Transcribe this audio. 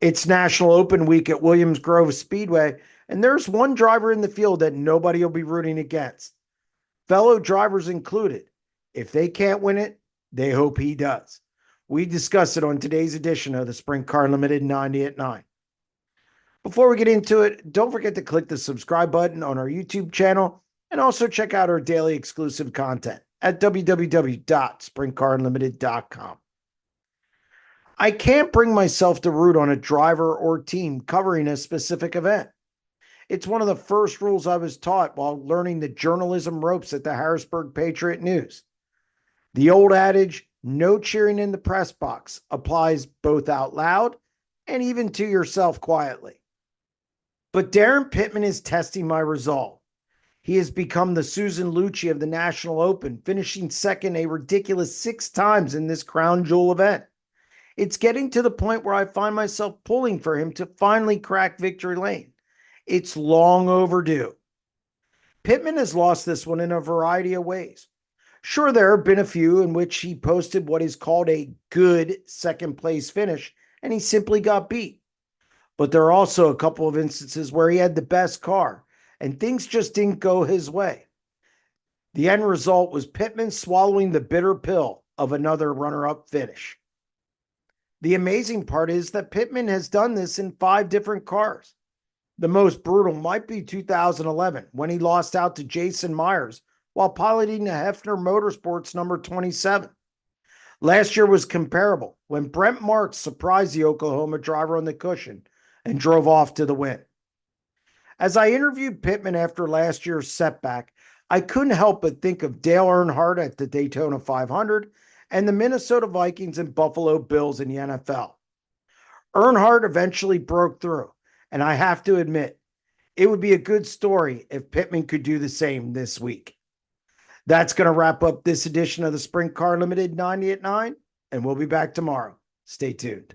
It's National Open Week at Williams Grove Speedway, and there's one driver in the field that nobody will be rooting against. Fellow drivers included. If they can't win it, they hope he does. We discuss it on today's edition of the Sprint Car Limited 90 at 9. Before we get into it, don't forget to click the subscribe button on our YouTube channel and also check out our daily exclusive content at www.sprintcarunlimited.com. I can't bring myself to root on a driver or team covering a specific event. It's one of the first rules I was taught while learning the journalism ropes at the Harrisburg Patriot News. The old adage, no cheering in the press box, applies both out loud and even to yourself quietly. But Daryn Pittman is testing my resolve. He has become the Susan Lucci of the National Open, finishing second a ridiculous 6 times in this crown jewel event. It's getting to the point where I find myself pulling for him to finally crack victory lane. It's long overdue. Pittman has lost this one in a variety of ways. Sure, there have been a few in which he posted what is called a good second place finish, and he simply got beat. But there are also a couple of instances where he had the best car, and things just didn't go his way. The end result was Pittman swallowing the bitter pill of another runner-up finish. The amazing part is that Pittman has done this in 5 different cars. The most brutal might be 2011, when he lost out to Jason Myers while piloting a Hefner Motorsports number 27. Last year was comparable, when Brent Marks surprised the Oklahoma driver on the cushion and drove off to the win. As I interviewed Pittman after last year's setback, I couldn't help but think of Dale Earnhardt at the Daytona 500 and the Minnesota Vikings and Buffalo Bills in the NFL. Earnhardt eventually broke through, and I have to admit, it would be a good story if Pittman could do the same this week. That's going to wrap up this edition of the Sprint Car Limited 90 at 9, and we'll be back tomorrow. Stay tuned.